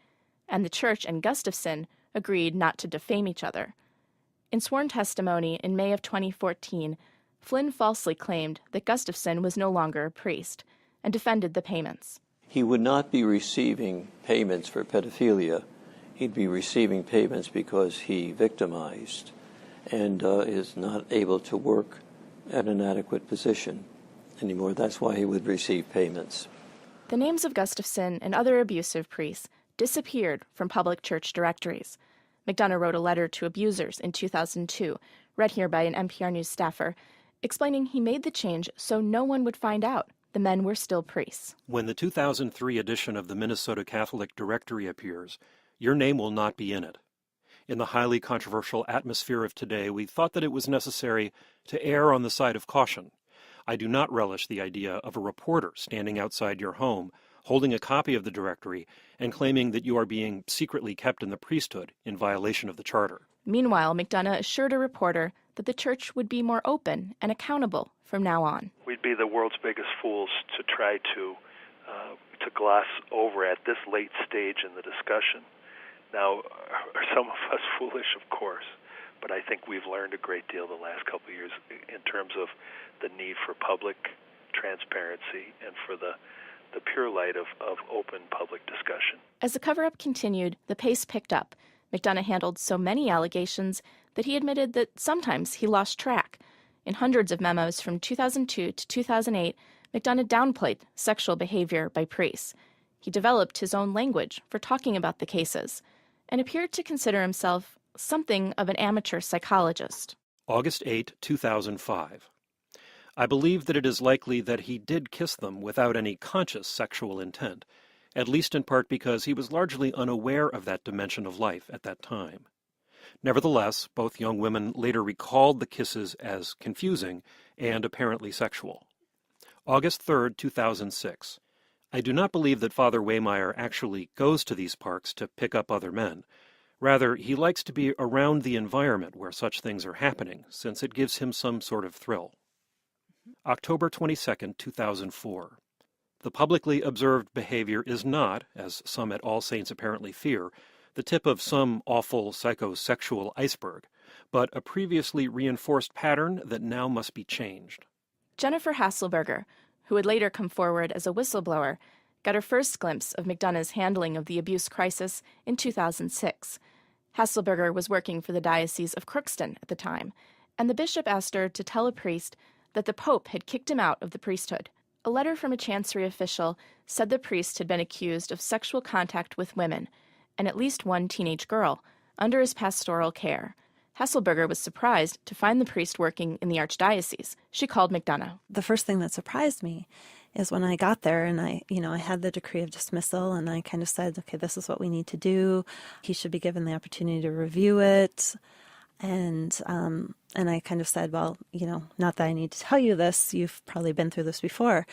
and the church and Gustafson agreed not to defame each other. In sworn testimony in May of 2014, Flynn falsely claimed that Gustafson was no longer a priest and defended the payments. He would not be receiving payments for pedophilia. He'd be receiving payments because he victimized and is not able to work at an adequate position anymore. That's why he would receive payments. The names of Gustafson and other abusive priests disappeared from public church directories. McDonough wrote a letter to abusers in 2002, read here by an NPR News staffer, explaining he made the change so no one would find out the men were still priests. When the 2003 edition of the Minnesota Catholic Directory appears, your name will not be in it. In the highly controversial atmosphere of today, we thought that it was necessary to err on the side of caution. I do not relish the idea of a reporter standing outside your home, holding a copy of the directory, and claiming that you are being secretly kept in the priesthood in violation of the charter. Meanwhile, McDonough assured a reporter that the church would be more open and accountable from now on. We'd be the world's biggest fools to try to gloss over at this late stage in the discussion. Now, are some of us foolish? Of course. But I think we've learned a great deal the last couple of years in terms of the need for public transparency and for the pure light of open public discussion. As the cover-up continued, the pace picked up. McDonough handled so many allegations that he admitted that sometimes he lost track. In hundreds of memos from 2002 to 2008, McDonough downplayed sexual behavior by priests. He developed his own language for talking about the cases and appeared to consider himself something of an amateur psychologist. August 8, 2005. I believe that it is likely that he did kiss them without any conscious sexual intent, at least in part because he was largely unaware of that dimension of life at that time. Nevertheless, both young women later recalled the kisses as confusing and apparently sexual. August 3, 2006. I do not believe that Father Waymeyer actually goes to these parks to pick up other men. Rather, he likes to be around the environment where such things are happening, since it gives him some sort of thrill. October 22, 2004. The publicly observed behavior is not, as some at All Saints apparently fear, the tip of some awful psychosexual iceberg, but a previously reinforced pattern that now must be changed. Jennifer Hasselberger, who would later come forward as a whistleblower, got her first glimpse of McDonough's handling of the abuse crisis in 2006. Hasselberger was working for the Diocese of Crookston at the time, and the bishop asked her to tell a priest that the Pope had kicked him out of the priesthood. A letter from a chancery official said the priest had been accused of sexual contact with women, and at least one teenage girl, under his pastoral care. Hasselberger was surprised to find the priest working in the archdiocese. She called McDonough. The first thing that surprised me is when I got there and I had the decree of dismissal, and I kind of said, okay, this is what we need to do. He should be given the opportunity to review it. And I kind of said, well, not that I need to tell you this. You've probably been through this before.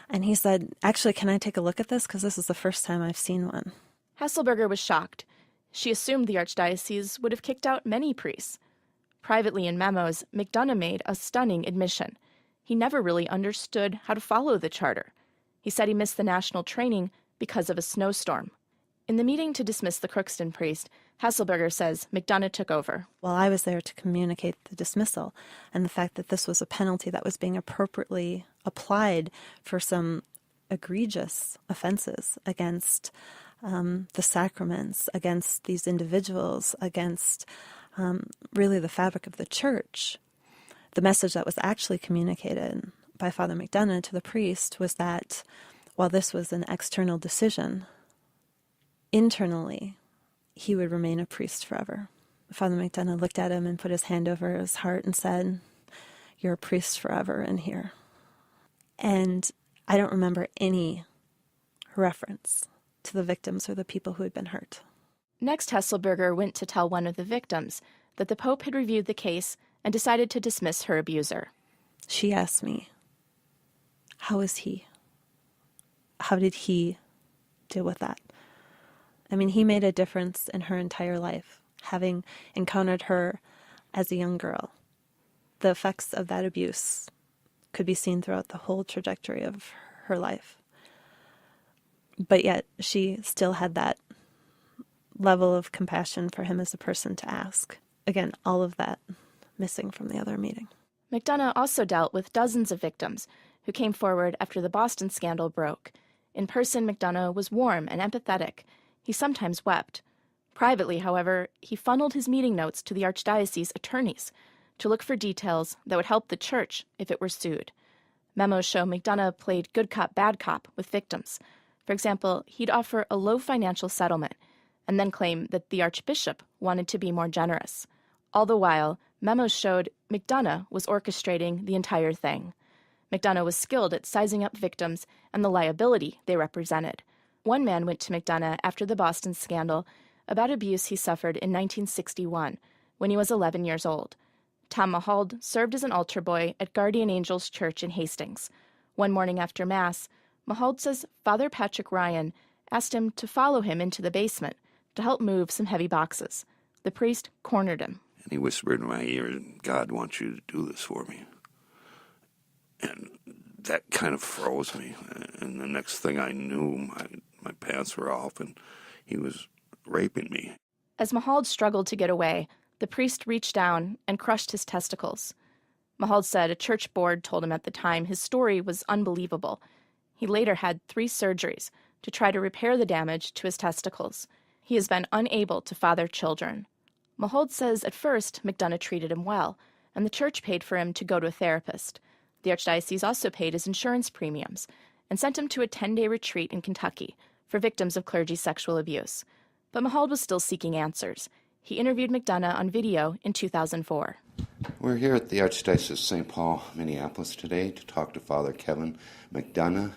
And he said, actually, can I take a look at this? Because this is the first time I've seen one. Hasselberger was shocked. She assumed the archdiocese would have kicked out many priests. Privately in memos, McDonough made a stunning admission. He never really understood how to follow the charter. He said he missed the national training because of a snowstorm. In the meeting to dismiss the Crookston priest, Hasselberger says McDonough took over. Well, I was there to communicate the dismissal and the fact that this was a penalty that was being appropriately applied for some egregious offenses against the sacraments, against these individuals, against really the fabric of the church. The message that was actually communicated by Father McDonough to the priest was that while this was an external decision, internally, he would remain a priest forever. Father McDonough looked at him and put his hand over his heart and said, "You're a priest forever in here." And I don't remember any reference to the victims or the people who had been hurt. Next, Hasselberger went to tell one of the victims that the Pope had reviewed the case and decided to dismiss her abuser. She asked me, how is he? How did he deal with that? I mean, he made a difference in her entire life, having encountered her as a young girl. The effects of that abuse could be seen throughout the whole trajectory of her life. But yet, she still had that level of compassion for him as a person to ask. Again, all of that missing from the other meeting. McDonough also dealt with dozens of victims who came forward after the Boston scandal broke. In person, McDonough was warm and empathetic. He sometimes wept. Privately, however, he funneled his meeting notes to the archdiocese attorneys to look for details that would help the church if it were sued. Memos show McDonough played good cop, bad cop with victims. For example, he'd offer a low financial settlement and then claim that the archbishop wanted to be more generous. All the while, memos showed McDonough was orchestrating the entire thing. McDonough was skilled at sizing up victims and the liability they represented. One man went to McDonough after the Boston scandal about abuse he suffered in 1961 when he was 11 years old. Tom Mahald served as an altar boy at Guardian Angels Church in Hastings. One morning after Mass, Mahald says Father Patrick Ryan asked him to follow him into the basement to help move some heavy boxes. The priest cornered him. And he whispered in my ear, "God wants you to do this for me." And that kind of froze me. And the next thing I knew, my pants were off and he was raping me. As Mahald struggled to get away, the priest reached down and crushed his testicles. Mahald said a church board told him at the time his story was unbelievable. He later had 3 surgeries to try to repair the damage to his testicles. He has been unable to father children. Mahald says at first McDonough treated him well, and the church paid for him to go to a therapist. The archdiocese also paid his insurance premiums and sent him to a 10-day retreat in Kentucky for victims of clergy sexual abuse. But Mahald was still seeking answers. He interviewed McDonough on video in 2004. We're here at the Archdiocese of St. Paul, Minneapolis today to talk to Father Kevin McDonough,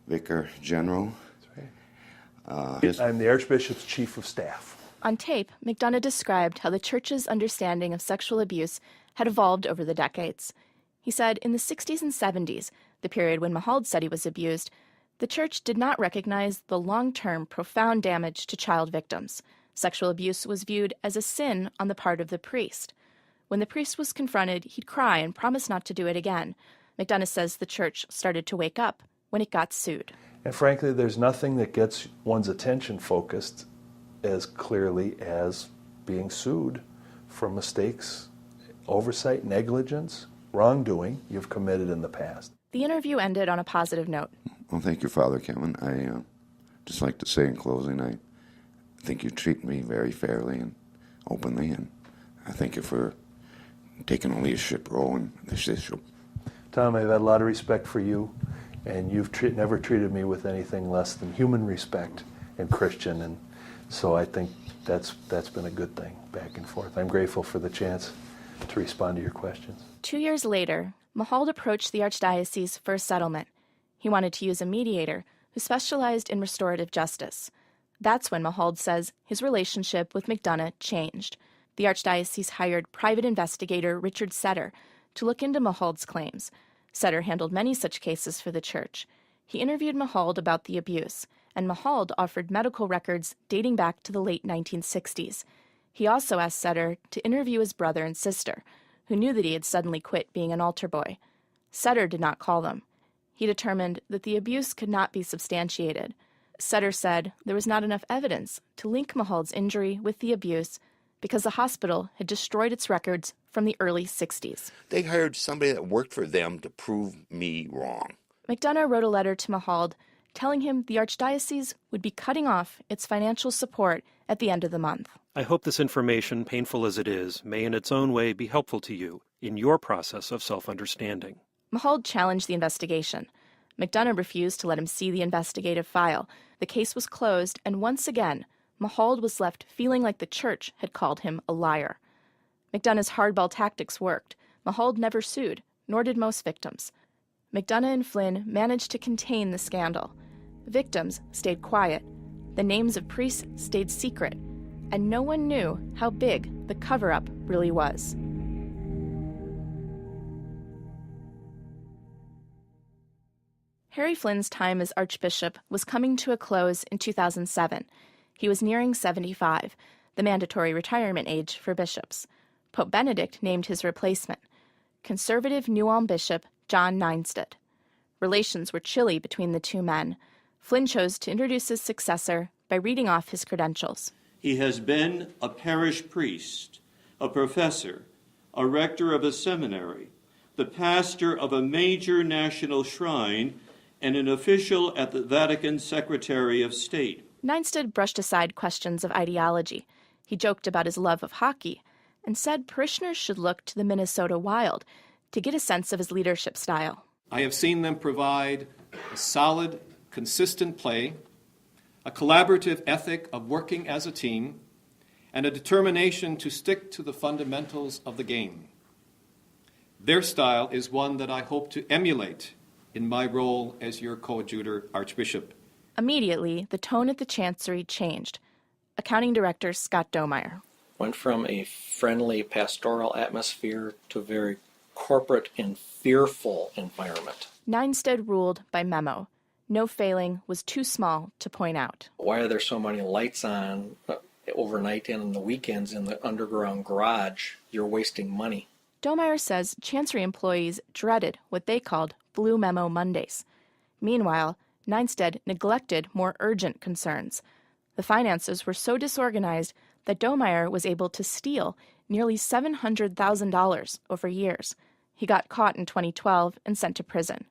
Vicar General. That's right. I'm the Archbishop's Chief of Staff. On tape, McDonough described how the church's understanding of sexual abuse had evolved over the decades. He said in the 60s and 70s, the period when Mahald said he was abused, the church did not recognize the long-term, profound damage to child victims. Sexual abuse was viewed as a sin on the part of the priest. When the priest was confronted, he'd cry and promise not to do it again. McDonough says the church started to wake up when it got sued. And frankly, there's nothing that gets one's attention focused as clearly as being sued for mistakes, oversight, negligence, wrongdoing you've committed in the past. The interview ended on a positive note. Well, thank you, Father Kevin. just like to say in closing, I think you treat me very fairly and openly, and I thank you for taking a leadership role in this issue. Tom, I've had a lot of respect for you, and you've never treated me with anything less than human respect and Christian, and so I think that's been a good thing, back and forth. I'm grateful for the chance to respond to your questions. 2 years later, Mahald approached the Archdiocese for a settlement. He wanted to use a mediator who specialized in restorative justice. That's when Mahald says his relationship with McDonough changed. The Archdiocese hired private investigator Richard Setter to look into Mahald's claims. Setter handled many such cases for the church. He interviewed Mahald about the abuse, and Mahald offered medical records dating back to the late 1960s. He also asked Setter to interview his brother and sister, who knew that he had suddenly quit being an altar boy. Setter did not call them. He determined that the abuse could not be substantiated. Setter said there was not enough evidence to link Mahald's injury with the abuse because the hospital had destroyed its records from the early 60s. They hired somebody that worked for them to prove me wrong. McDonough wrote a letter to Mahald telling him the Archdiocese would be cutting off its financial support at the end of the month. I hope this information, painful as it is, may in its own way be helpful to you in your process of self-understanding. Mahald challenged the investigation. McDonough refused to let him see the investigative file. The case was closed, and once again, Mahald was left feeling like the church had called him a liar. McDonough's hardball tactics worked. Mahald never sued, nor did most victims. McDonough and Flynn managed to contain the scandal. Victims stayed quiet. The names of priests stayed secret. And no one knew how big the cover-up really was. Harry Flynn's time as Archbishop was coming to a close in 2007. He was nearing 75, the mandatory retirement age for bishops. Pope Benedict named his replacement, conservative New Ulm Bishop John Neinstead. Relations were chilly between the two men. Flynn chose to introduce his successor by reading off his credentials. He has been a parish priest, a professor, a rector of a seminary, the pastor of a major national shrine, and an official at the Vatican Secretary of State. Neinstead brushed aside questions of ideology. He joked about his love of hockey and said parishioners should look to the Minnesota Wild to get a sense of his leadership style. I have seen them provide a solid, consistent play, a collaborative ethic of working as a team, and a determination to stick to the fundamentals of the game. Their style is one that I hope to emulate in my role as your coadjutor Archbishop. Immediately, the tone at the Chancery changed. Accounting Director Scott Domeyer. Went from a friendly pastoral atmosphere to a very corporate and fearful environment. Neinstead ruled by memo. No failing was too small to point out. Why are there so many lights on overnight and on the weekends in the underground garage? You're wasting money. Domeyer says Chancery employees dreaded what they called Blue Memo Mondays. Meanwhile, Neinstead neglected more urgent concerns. The finances were so disorganized that Domeyer was able to steal nearly $700,000 over years. He got caught in 2012 and sent to prison.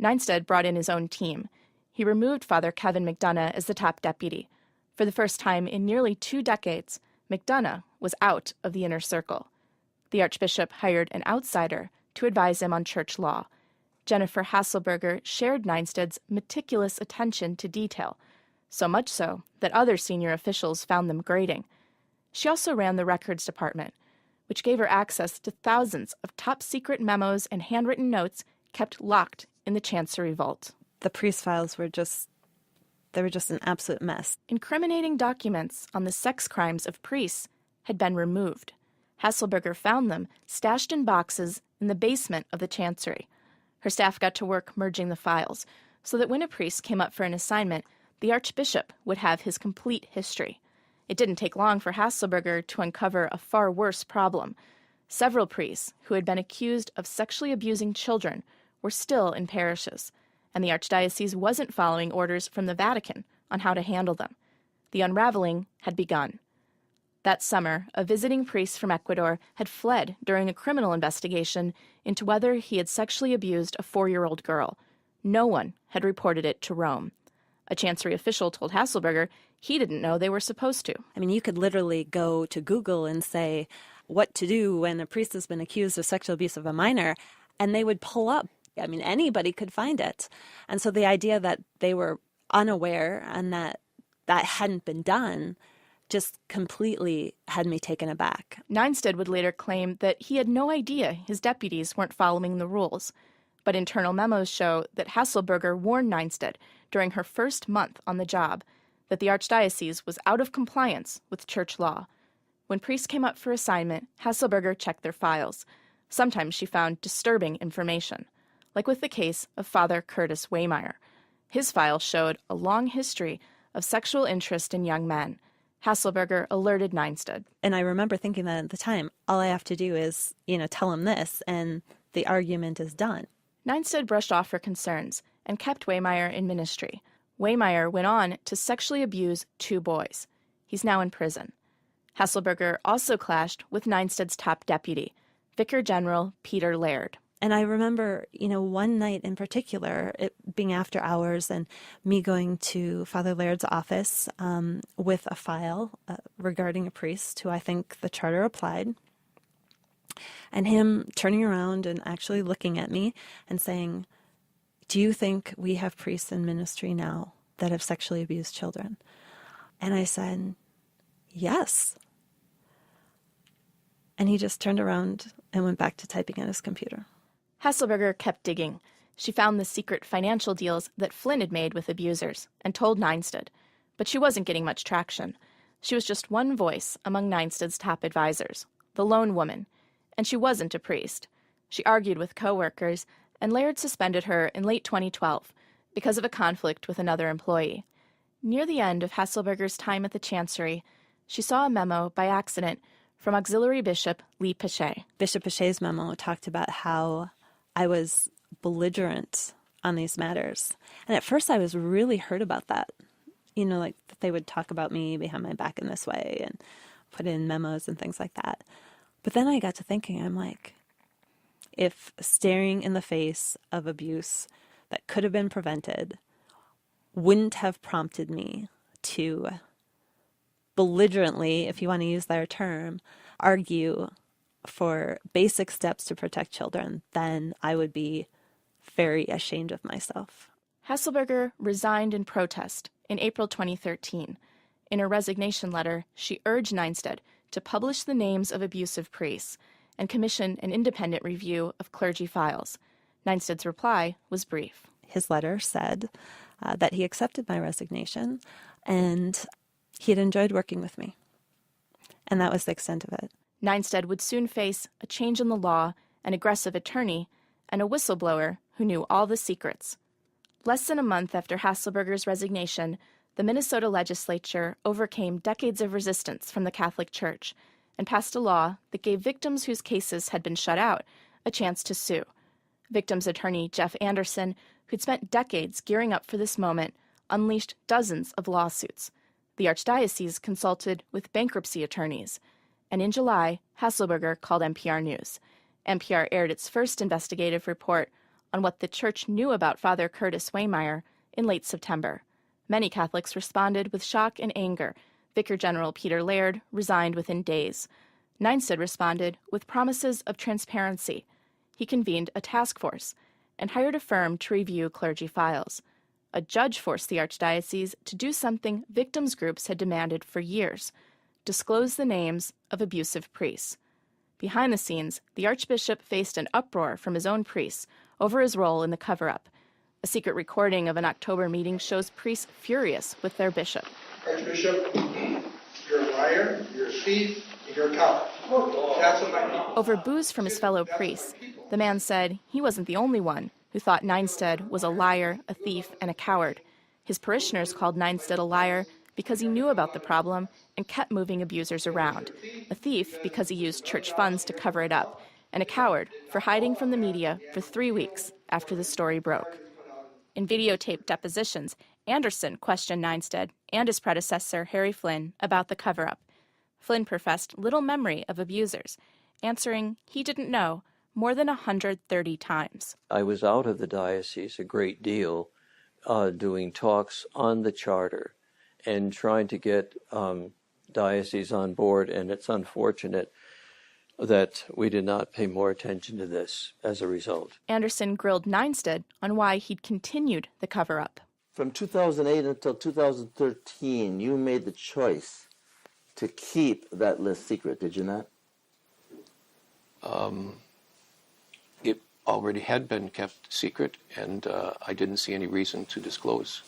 Neinstead brought in his own team. He removed Father Kevin McDonough as the top deputy. For the first time in nearly 2 decades, McDonough was out of the inner circle. The Archbishop hired an outsider to advise him on church law. Jennifer Hasselberger shared Neinstead's meticulous attention to detail, so much so that other senior officials found them grating. She also ran the records department, which gave her access to thousands of top-secret memos and handwritten notes kept locked in the Chancery vault. The priest files were just an absolute mess. Incriminating documents on the sex crimes of priests had been removed. Hasselberger found them stashed in boxes in the basement of the Chancery. Her staff got to work merging the files, so that when a priest came up for an assignment, the Archbishop would have his complete history. It didn't take long for Hasselberger to uncover a far worse problem. Several priests who had been accused of sexually abusing children were still in parishes, and the Archdiocese wasn't following orders from the Vatican on how to handle them. The unraveling had begun. That summer, a visiting priest from Ecuador had fled during a criminal investigation into whether he had sexually abused a 4-year-old girl. No one had reported it to Rome. A Chancery official told Hasselberger he didn't know they were supposed to. I mean, you could literally go to Google and say what to do when a priest has been accused of sexual abuse of a minor, and they would pull up. I mean, anybody could find it. And so the idea that they were unaware and that hadn't been done just completely had me taken aback. Neinstead would later claim that he had no idea his deputies weren't following the rules. But internal memos show that Hasselberger warned Neinstead during her first month on the job that the archdiocese was out of compliance with church law. When priests came up for assignment, Hasselberger checked their files. Sometimes she found disturbing information, like with the case of Father Curtis Waymeyer. His file showed a long history of sexual interest in young men. Hasselberger alerted Neinstead. And I remember thinking that at the time, all I have to do is, tell him this, and the argument is done. Neinstead brushed off her concerns and kept Waymeyer in ministry. Waymeyer went on to sexually abuse 2 boys. He's now in prison. Hasselberger also clashed with Neinstead's top deputy, Vicar General Peter Laird. And I remember, one night in particular, it being after hours and me going to Father Laird's office with a file regarding a priest who I think the charter applied, and him turning around and actually looking at me and saying, "Do you think we have priests in ministry now that have sexually abused children?" And I said, "Yes." And he just turned around and went back to typing at his computer. Hasselberger kept digging. She found the secret financial deals that Flynn had made with abusers and told Neinstead. But she wasn't getting much traction. She was just one voice among Neinstead's top advisors, the lone woman. And she wasn't a priest. She argued with co-workers, and Laird suspended her in late 2012 because of a conflict with another employee. Near the end of Hasselberger's time at the Chancery, she saw a memo by accident from Auxiliary Bishop Lee Pichet. Bishop Pichet's memo talked about how I was belligerent on these matters. And at first I was really hurt about that. Like that they would talk about me behind my back in this way and put in memos and things like that. But then I got to thinking, I'm like, if staring in the face of abuse that could have been prevented wouldn't have prompted me to belligerently, if you want to use their term, argue for basic steps to protect children, then I would be very ashamed of myself. Hasselberger resigned in protest in April 2013. In her resignation letter, she urged Neinstead to publish the names of abusive priests and commission an independent review of clergy files. Neinstead's reply was brief. His letter said that he accepted my resignation and he had enjoyed working with me. And that was the extent of it. Neinstead would soon face a change in the law, an aggressive attorney, and a whistleblower who knew all the secrets. Less than a month after Hasselberger's resignation, the Minnesota legislature overcame decades of resistance from the Catholic Church and passed a law that gave victims whose cases had been shut out a chance to sue. Victims' attorney Jeff Anderson, who'd spent decades gearing up for this moment, unleashed dozens of lawsuits. The Archdiocese consulted with bankruptcy attorneys. And in July, Hasselberger called NPR News. NPR aired its first investigative report on what the church knew about Father Curtis Waymeyer in late September. Many Catholics responded with shock and anger. Vicar General Peter Laird resigned within days. Neinstead responded with promises of transparency. He convened a task force and hired a firm to review clergy files. A judge forced the Archdiocese to do something victims groups had demanded for years: disclose the names of abusive priests. Behind the scenes, the Archbishop faced an uproar from his own priests over his role in the cover-up. A secret recording of an October meeting shows priests furious with their bishop. Archbishop, you're a liar, you're a thief, you're a coward. That's what I mean. Over boos from his fellow priests, the man said he wasn't the only one who thought Neinstead was a liar, a thief, and a coward. His parishioners called Neinstead a liar because he knew about the problem and kept moving abusers around, a thief because he used church funds to cover it up, and a coward for hiding from the media for 3 weeks after the story broke. In videotaped depositions, Anderson questioned Neinstead and his predecessor, Harry Flynn, about the cover-up. Flynn professed little memory of abusers, answering he didn't know more than 130 times. I was out of the diocese a great deal doing talks on the charter and trying to get dioceses on board, and it's unfortunate that we did not pay more attention to this as a result. Anderson grilled Neinstead on why he'd continued the cover-up. From 2008 until 2013, you made the choice to keep that list secret, did you not? It already had been kept secret, and I didn't see any reason to disclose.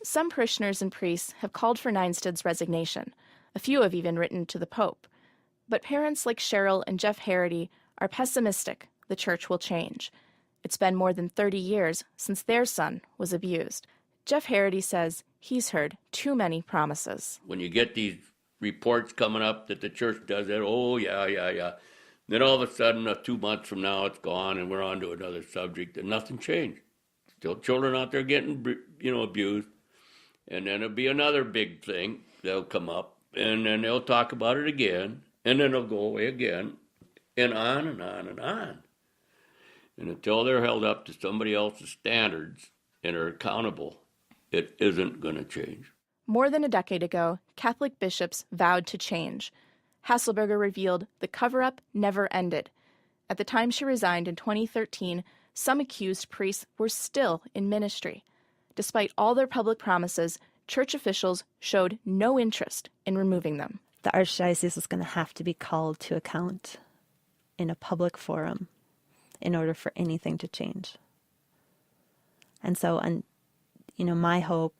Some parishioners and priests have called for Neinsted's resignation. A few have even written to the Pope. But parents like Cheryl and Jeff Harity are pessimistic the church will change. It's been more than 30 years since their son was abused. Jeff Harity says he's heard too many promises. When you get these reports coming up that the church does it, oh, yeah. Then all of a sudden, 2 months from now, it's gone and we're on to another subject and nothing changed. Still children out there getting, abused. And then it'll be another big thing that'll come up, and then they'll talk about it again, and then it'll go away again, and on and on and on. And until they're held up to somebody else's standards and are accountable, it isn't going to change. More than a decade ago, Catholic bishops vowed to change. Hasselberger revealed the cover-up never ended. At the time she resigned in 2013, some accused priests were still in ministry. Despite all their public promises, church officials showed no interest in removing them. The Archdiocese is going to have to be called to account in a public forum in order for anything to change. And so, my hope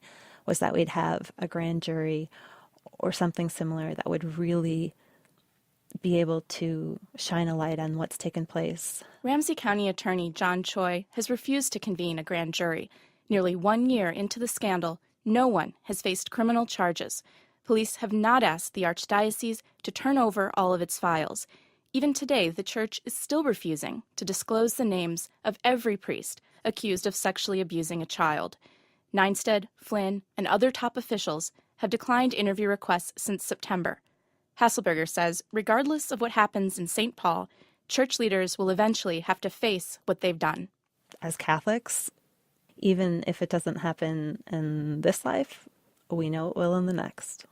was that we'd have a grand jury or something similar that would really be able to shine a light on what's taken place. Ramsey County Attorney John Choi has refused to convene a grand jury. Nearly 1 year into the scandal, no one has faced criminal charges. Police have not asked the Archdiocese to turn over all of its files. Even today, the church is still refusing to disclose the names of every priest accused of sexually abusing a child. Neinstead, Flynn, and other top officials have declined interview requests since September. Hasselberger says, regardless of what happens in St. Paul, church leaders will eventually have to face what they've done. As Catholics, even if it doesn't happen in this life, we know it will in the next.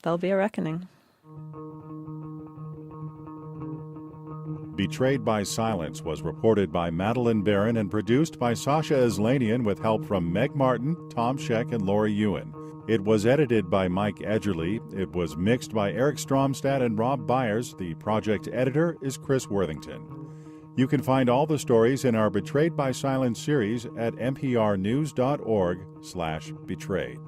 There'll be a reckoning. Betrayed by Silence was reported by Madeline Barron and produced by Sasha Aslanian with help from Meg Martin, Tom Scheck, and Lori Ewan. It was edited by Mike Edgerly. It was mixed by Eric Stromstad and Rob Byers. The project editor is Chris Worthington. You can find all the stories in our Betrayed by Silence series at mprnews.org/betrayed.